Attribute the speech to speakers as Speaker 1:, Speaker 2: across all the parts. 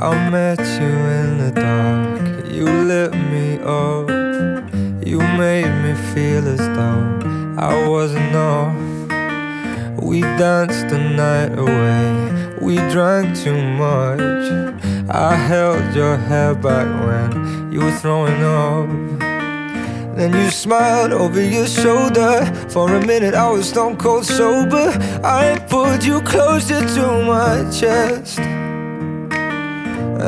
Speaker 1: I met you in the dark, you lit me up. You made me feel as though I wasn't off. We danced the night away, we drank too much. I held your hair back when you were throwing up. Then you smiled over your shoulder. For a minute I was stone cold sober. I pulled you closer to my chest,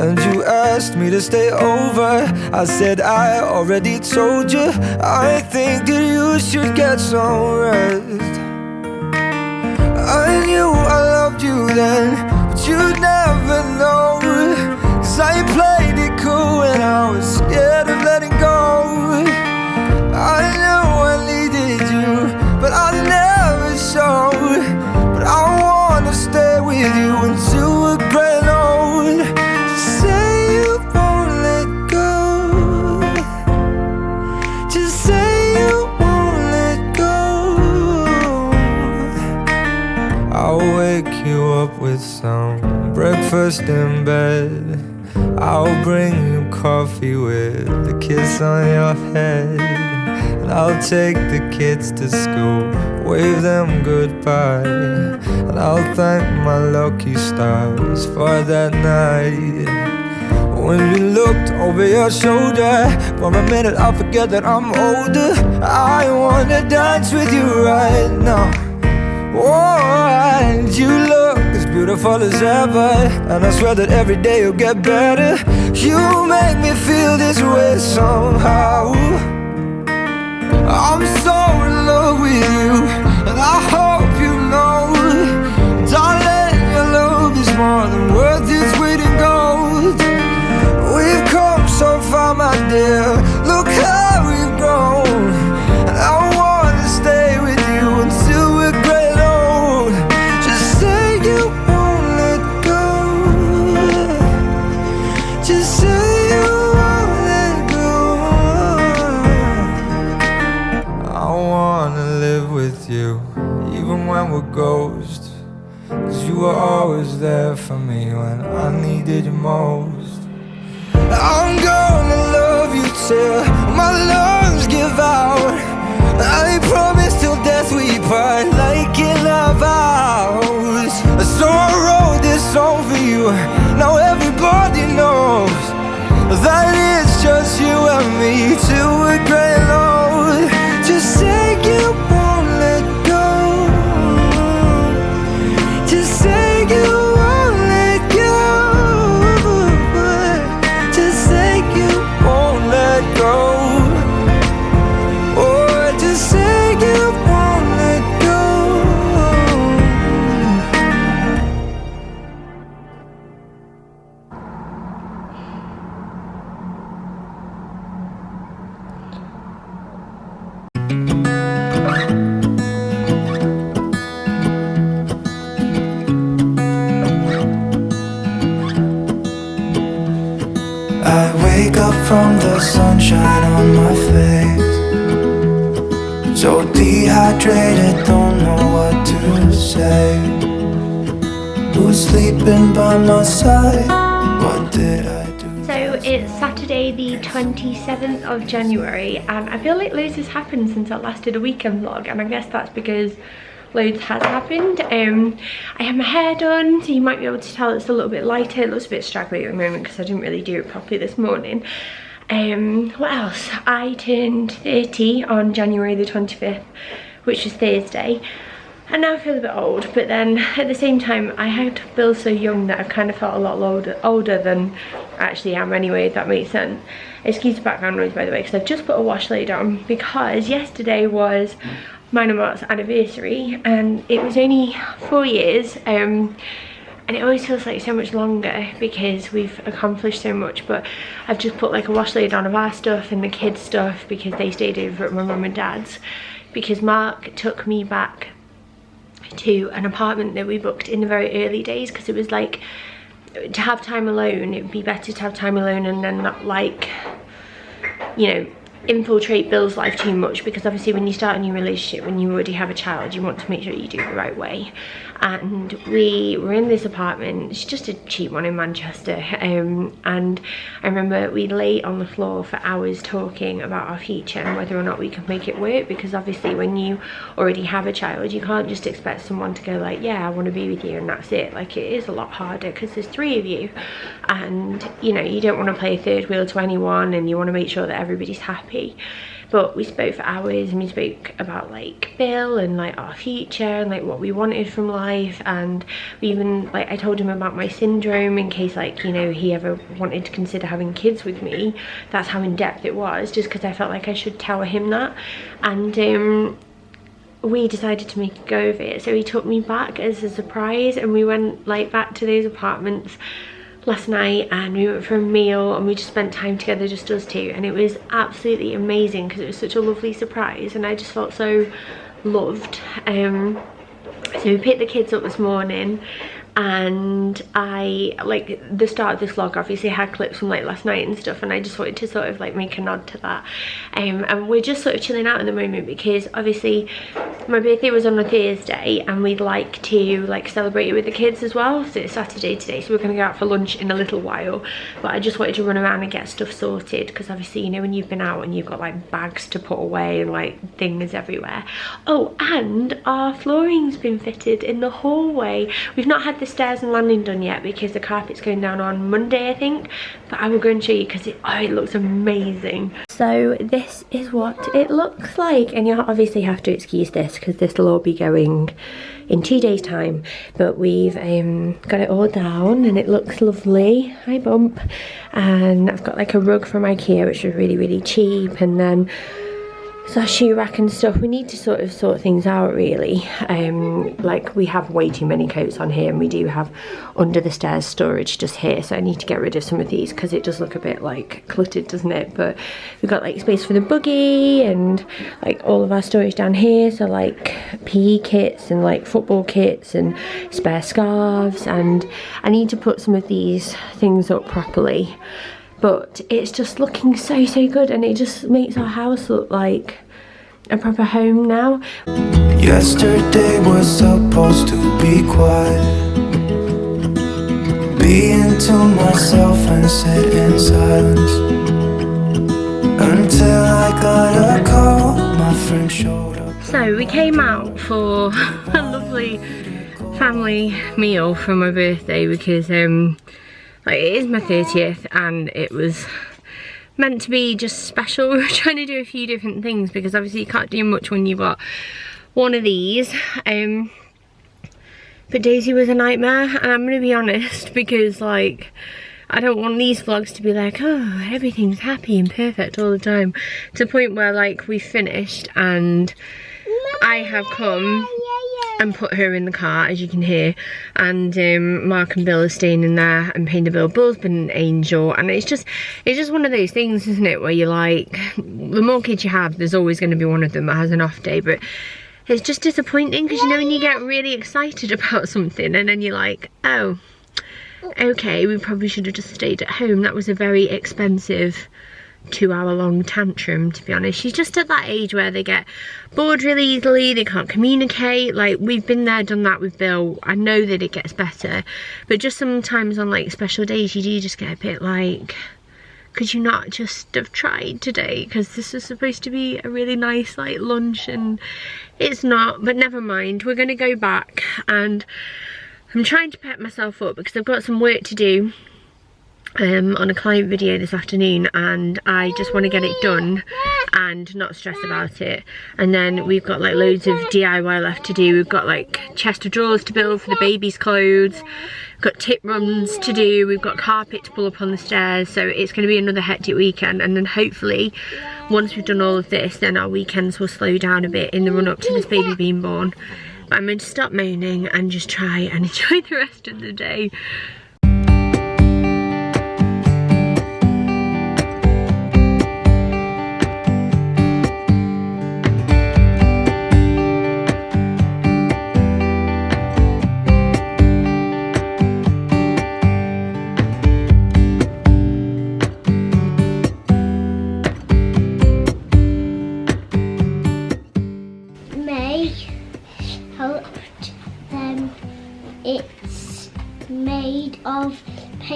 Speaker 1: and you asked me to stay over. I said I already told you, I think that you should get some rest. I knew I loved you then, but you'd never know. 'Cause I played it cool and I was scared of letting go. I knew I needed you, but I never showed. But I wanna stay with you until we're grown old. Just say you won't let go. Just say you won't let go. I'll wake you up with some breakfast in bed. I'll bring you coffee with a kiss on your head. I'll take the kids to school, wave them goodbye, and I'll thank my lucky stars for that night. When you looked over your shoulder, for a minute I forget that I'm older. I wanna dance with you right now. Oh, and you look as beautiful as ever, and I swear that every day you'll get better. You make me feel this way somehow. I'm so in love with you, and I hope you know, darling, your love is more than worth its weight in gold. We've come so far, my dear, look how we've grown. And I wanna stay with you until we're great old. Just say you won't let go. Just say you won't let go. I wanna live with you, even when we're ghosts. 'Cause you were always there for me when I needed you most. I'm gonna love you till my lungs give out. I promise till death we part, like in our vows. So I wrote this song for you, now everybody knows that it's just you and me till we're grey old. Just say you won't let go. Just say you won't let go. Just say you won't let go. Oh, just say you won't let go.
Speaker 2: I wake up from the sunshine on my face, so dehydrated, don't know what to say. Who's sleeping by my side? What did I do?
Speaker 3: So it's Saturday the 27th of January, and I feel like loads has happened since I last did a weekend vlog, and I guess that's because loads has happened. I had my hair done, so you might be able to tell it's a little bit lighter. It looks a bit straggly at the moment because I didn't really do it properly this morning. What else? I turned 30 on January the 25th, which was Thursday, and now I feel a bit old, but then at the same time I had Bill so young that I've kind of felt a lot older than I actually am anyway, if that makes sense. Excuse the background noise, by the way, because I've just put a wash laid on because yesterday was mine and Mark's anniversary, and it was only 4 years, and it always feels like so much longer because we've accomplished so much. But I've just put like a wash laid on of our stuff and the kids' stuff because they stayed over at my mum and dad's, because Mark took me back to an apartment that we booked in the very early days, because it was like, to have time alone, it would be better to have time alone and then not, like, you know, infiltrate Bill's life too much, because obviously when you start a new relationship, when you already have a child, you want to make sure you do it the right way. And we were in this apartment, it's just a cheap one in Manchester, and I remember we lay on the floor for hours talking about our future and whether or not we could make it work, because obviously when you already have a child, you can't just expect someone to go like, yeah, I want to be with you and that's it. Like, it is a lot harder because there's 3 of you, and you know, you don't want to play a third wheel to anyone, and you want to make sure that everybody's happy. But we spoke for hours, and we spoke about like Bill and like our future and like what we wanted from life. And we even, like, I told him about my syndrome in case, like, you know, he ever wanted to consider having kids with me. That's how in depth it was, just because I felt like I should tell him that. And we decided to make a go of it, so he took me back as a surprise, and we went like back to those apartments last night, and we went for a meal, and we just spent time together, just us two, and it was absolutely amazing because it was such a lovely surprise, and I just felt so loved. So we picked the kids up this morning, and I, like, the start of this vlog obviously had clips from like last night and stuff, and I just wanted to sort of like make a nod to that. And we're just sort of chilling out at the moment because obviously my birthday was on a Thursday, and we'd like to like celebrate it with the kids as well. So it's Saturday today, so we're going to go out for lunch in a little while, but I just wanted to run around and get stuff sorted, because obviously, you know, when you've been out and you've got like bags to put away and like things everywhere. Oh, and our flooring's been fitted in the hallway. We've not had the stairs and landing done yet because the carpet's going down on Monday, I think, but I will go and show you because it looks amazing. So this is what it looks like, and you'll obviously have to excuse this because this will all be going in 2 days time, but we've got it all down and it looks lovely. Hi Bump. And I've got like a rug from IKEA, which was really cheap, and then so shoe rack and stuff. We need to sort of sort things out really. Like, we have way too many coats on here, and we do have under the stairs storage just here, so I need to get rid of some of these because it does look a bit like cluttered, doesn't it? But we've got like space for the buggy and like all of our storage down here, so like PE kits and like football kits and spare scarves, and I need to put some of these things up properly. But it's just looking so good, and it just makes our house look like a proper home now.
Speaker 2: Yesterday was supposed to be quiet, being to myself and sit in silence, until I got a call, my friend showed up.
Speaker 3: So we came out for a lovely family meal for my birthday because like, it is my 30th, and it was meant to be just special. We were trying to do a few different things because obviously you can't do much when you've got one of these. But Daisy was a nightmare, and I'm gonna be honest, because like, I don't want these vlogs to be like, oh, everything's happy and perfect all the time, to the point where like we finished and I have come and put her in the car, as you can hear, and Mark and Bill are staying in there and paying the bill. Bill's been an angel, and it's just one of those things, isn't it, where you're like, the more kids you have, there's always going to be one of them that has an off day. But it's just disappointing because, you know, when you get really excited about something and then you're like, oh, okay, we probably should have just stayed at home. That was a very expensive 2-hour-long tantrum, to be honest. She's just at that age where they get bored really easily, they can't communicate. Like, we've been there, done that with Bill. I know that it gets better, but just sometimes on like special days you do just get a bit like, could you not just have tried today, because this is supposed to be a really nice like lunch, and it's not. But never mind, we're gonna go back, and I'm trying to pep myself up because I've got some work to do on a client video this afternoon, and I just want to get it done and not stress about it. And then we've got like loads of DIY left to do. We've got like chest of drawers to build for the baby's clothes, we've got tip runs to do, we've got carpet to pull up on the stairs. So it's going to be another hectic weekend, and then hopefully once we've done all of this, then our weekends will slow down a bit in the run up to this baby being born. But I'm going to stop moaning and just try and enjoy the rest of the day.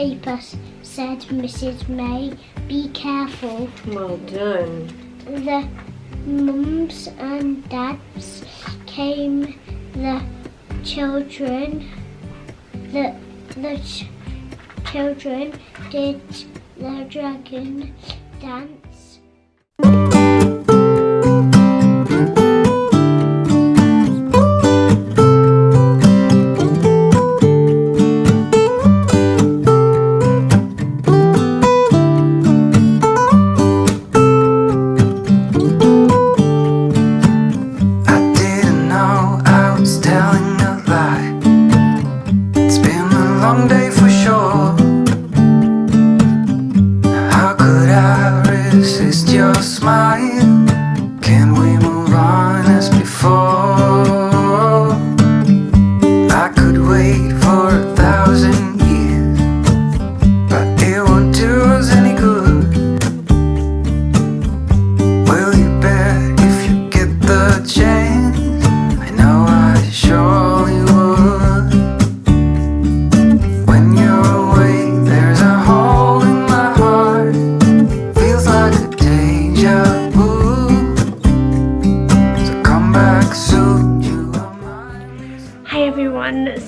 Speaker 4: paper said Mrs. May, be careful.
Speaker 3: Well done.
Speaker 4: The mums and dads came, the children children did the dragon dance.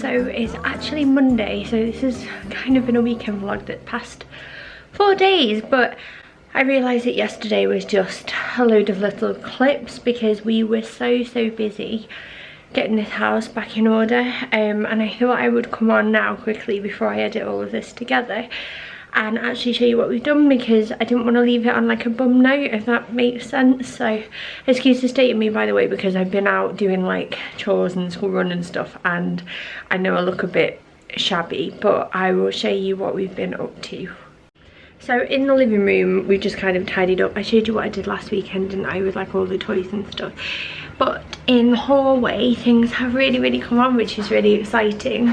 Speaker 3: So it's actually Monday, so this has kind of been a weekend vlog that passed 4 days, but I realised that yesterday was just a load of little clips because we were so busy getting this house back in order, and I thought I would come on now quickly before I edit all of this together and actually show you what we've done, because I didn't want to leave it on like a bum note, if that makes sense. So excuse the state of me, by the way, because I've been out doing like chores and school run and stuff, and I know I look a bit shabby, but I will show you what we've been up to. So in the living room, we've just kind of tidied up. I showed you what I did last weekend, didn't I, with like all the toys and stuff. But in the hallway, things have really come on, which is really exciting.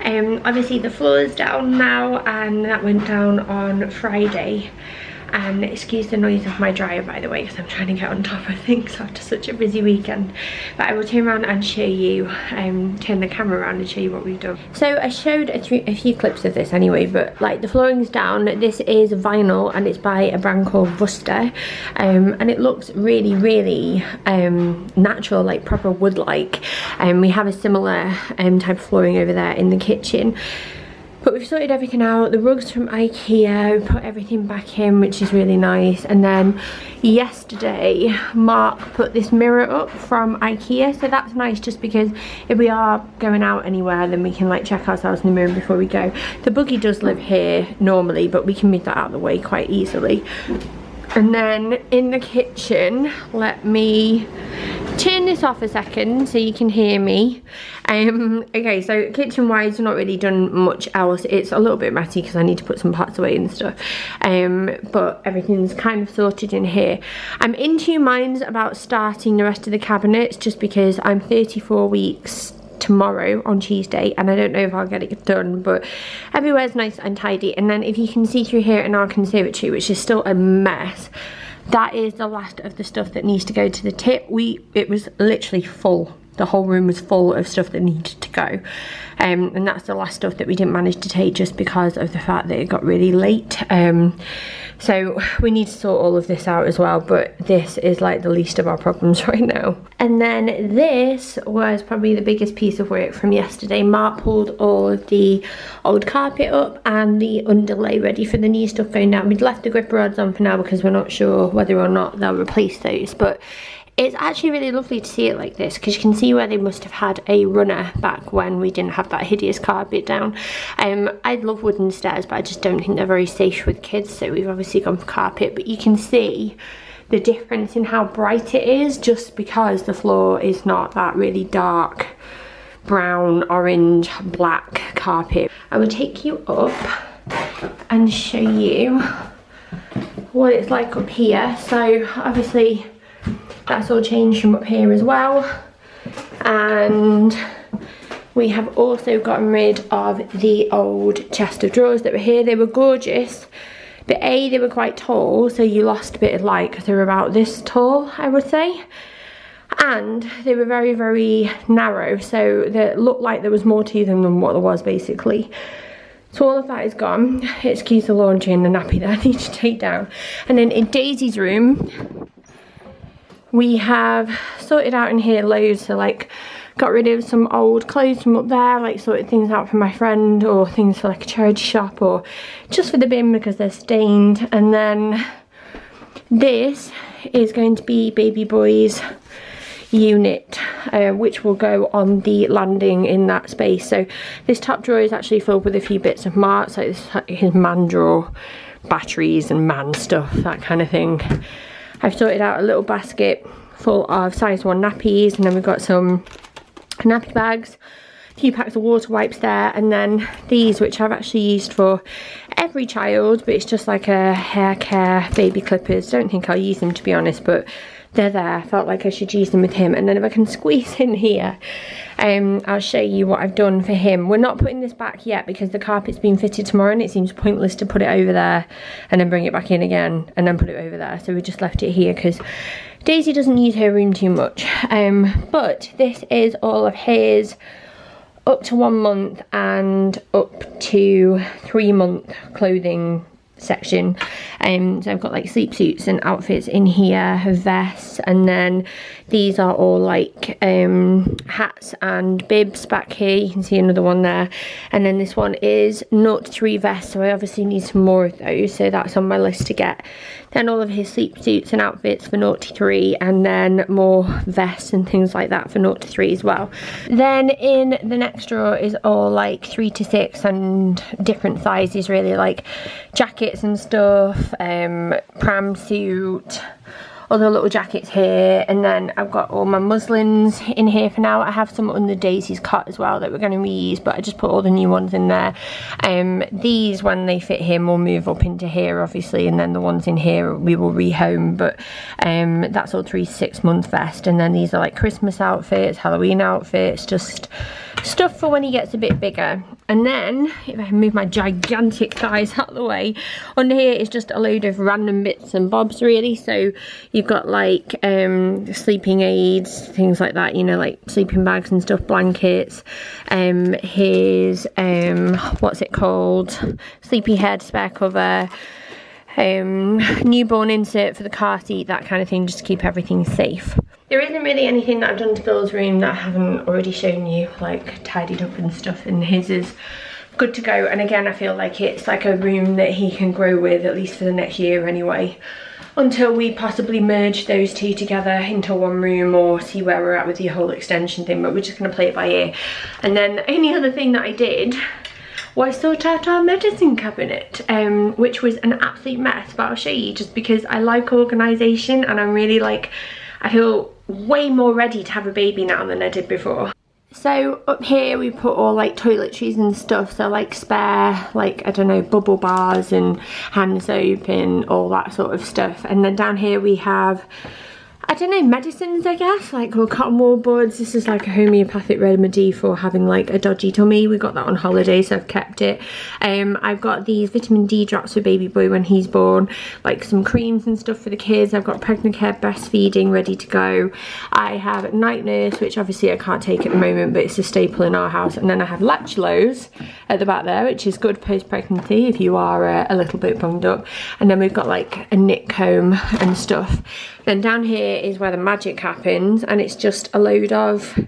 Speaker 3: Obviously the floor is down now, and that went down on Friday. And excuse the noise of my dryer, by the way, because I'm trying to get on top of things after such a busy weekend. But I will turn around and show you, turn the camera around and show you what we've done. So I showed a few clips of this anyway, but like the flooring's down. This is vinyl and it's by a brand called Worcester, and it looks really natural, like proper wood-like. We have a similar type of flooring over there in the kitchen. But we've sorted everything out. The rugs from IKEA, we put everything back in, which is really nice. And then yesterday, Mark put this mirror up from IKEA. So that's nice, just because if we are going out anywhere, then we can like check ourselves in the mirror before we go. The buggy does live here normally, but we can move that out of the way quite easily. And then in the kitchen, let me turn this off a second so you can hear me. Okay, so kitchen wise, not really done much else. It's a little bit messy because I need to put some pots away and stuff, but everything's kind of sorted in here. I'm in two minds about starting the rest of the cabinets, just because I'm 34 weeks tomorrow on Tuesday, and I don't know if I'll get it done, but everywhere's nice and tidy. And then if you can see through here in our conservatory, which is still a mess, that is the last of the stuff that needs to go to the tip. It was literally full. The whole room was full of stuff that needed to go, and that's the last stuff that we didn't manage to take, just because of the fact that it got really late. So we need to sort all of this out as well, but this is like the least of our problems right now. And then this was probably the biggest piece of work from yesterday. Mark pulled all of the old carpet up and the underlay ready for the new stuff going down. We'd left the grip rods on for now because we're not sure whether or not they'll replace those, but it's actually really lovely to see it like this, because you can see where they must have had a runner back when we didn't have that hideous carpet down. I love wooden stairs, but I just don't think they're very safe with kids, so we've obviously gone for carpet. But you can see the difference in how bright it is, just because the floor is not that really dark brown, orange, black carpet. I will take you up and show you what it's like up here. So obviously that's all changed from up here as well, and we have also gotten rid of the old chest of drawers that were here. They were gorgeous, but they were quite tall, so you lost a bit of light because they were about this tall, I would say, and they were very narrow, so they looked like there was more to them than what there was basically. So all of that is gone. Excuse the laundry and the nappy that I need to take down. And then in Daisy's room, we have sorted out in here loads. So like got rid of some old clothes from up there, like sorted things out for my friend, or things for like a charity shop, or just for the bin because they're stained. And then this is going to be baby boy's unit, which will go on the landing in that space. So this top drawer is actually filled with a few bits of marks, like this, his man drawer, batteries and man stuff, that kind of thing. I've sorted out a little basket full of size 1 nappies, and then we've got some nappy bags, a few packs of water wipes there, and then these, which I've actually used for every child, but it's just like a hair care baby clippers. Don't think I'll use them, to be honest, but they're there. I felt like I should use them with him. And then if I can squeeze in here, I'll show you what I've done for him. We're not putting this back yet because the carpet's been fitted tomorrow, and it seems pointless to put it over there and then bring it back in again and then put it over there. So we just left it here because Daisy doesn't use her room too much. But this is all of his up to 1 month and up to 3 month clothing section. So I've got like sleep suits and outfits in here, vests, and then these are all like hats and bibs back here. You can see another one there, and then this one is 0 to 3 vests, so I obviously need some more of those, so that's on my list to get. Then all of his sleep suits and outfits for 0 to 3, and then more vests and things like that for 0 to 3 as well. Then in the next drawer is all like 3 to 6 and different sizes, really, like jackets and stuff, pram suit, other little jackets here, and then I've got all my muslins in here for now. I have some under Daisy's cot as well that we're going to reuse, but I just put all the new ones in there. These, when they fit him, will move up into here obviously, and then the ones in here we will rehome, but that's all 3 to 6 month vest. And then these are like Christmas outfits, Halloween outfits, just stuff for when he gets a bit bigger. And then if I can move my gigantic thighs out of the way, under here is just a load of random bits and bobs, really. So you've got like sleeping aids, things like that, you know, like sleeping bags and stuff, blankets, his what's it called, sleepy head spare cover, newborn insert for the car seat, that kind of thing, just to keep everything safe. There isn't really anything that I've done to Bill's room that I haven't already shown you, like tidied up and stuff, and his is good to go. And again, I feel like it's like a room that he can grow with, at least for the next year anyway, until we possibly merge those two together into one room, or see where we're at with the whole extension thing. But we're just going to play it by ear. And then the only other thing that I did was sort out our medicine cabinet, which was an absolute mess, but I'll show you, just because I like organisation, and I'm really like, I feel way more ready to have a baby now than I did before. So up here we put all like toiletries and stuff, so like spare, like, I don't know, bubble bars and hand soap and all that sort of stuff. And then down here we have, I don't know, medicines, I guess, like cotton wool buds. This is like a homeopathic remedy for having like a dodgy tummy. We got that on holiday, so I've kept it. I've got these vitamin D drops for baby boy when he's born, like some creams and stuff for the kids. I've got pregnant care breastfeeding ready to go. I have night nurse, which obviously I can't take at the moment, but it's a staple in our house. And then I have Lactulose at the back there, which is good post-pregnancy if you are a little bit bunged up. And then we've got like a knit comb and stuff. Then down here is where the magic happens, and it's just a load of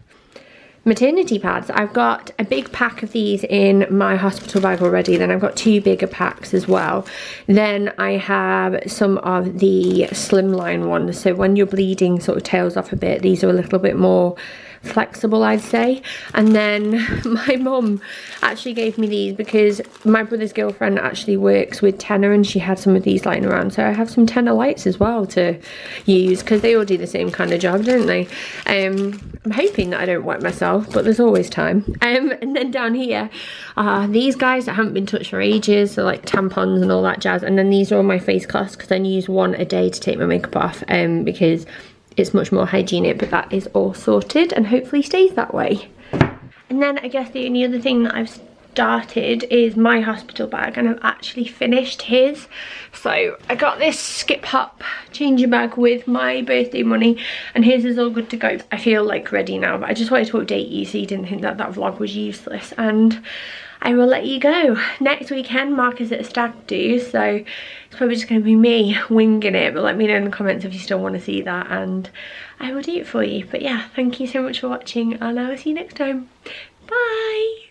Speaker 3: maternity pads. I've got a big pack of these in my hospital bag already. Then I've got 2 bigger packs as well. Then I have some of the slimline ones, so when you're bleeding sort of tails off a bit, these are a little bit more flexible, I'd say. And then my mum actually gave me these because my brother's girlfriend actually works with Tenor, and she had some of these lying around, so I have some Tenor lights as well to use, because they all do the same kind of job, don't they? I'm hoping that I don't wet myself, but there's always time. And then down here are these guys that haven't been touched for ages, so like tampons and all that jazz. And then these are all my face cloths, because I use one a day to take my makeup off, because it's much more hygienic. But that is all sorted and hopefully stays that way. And then I guess the only other thing that I've started is my hospital bag, and I've actually finished his. So I got this skip hop changing bag with my birthday money, and his is all good to go. I feel like ready now, but I just wanted to update you so you didn't think that that vlog was useless, and I will let you go. Next weekend Mark is at a stag do, so it's probably just going to be me winging it, but let me know in the comments if you still want to see that and I will do it for you. But yeah, thank you so much for watching, and I will see you next time. Bye.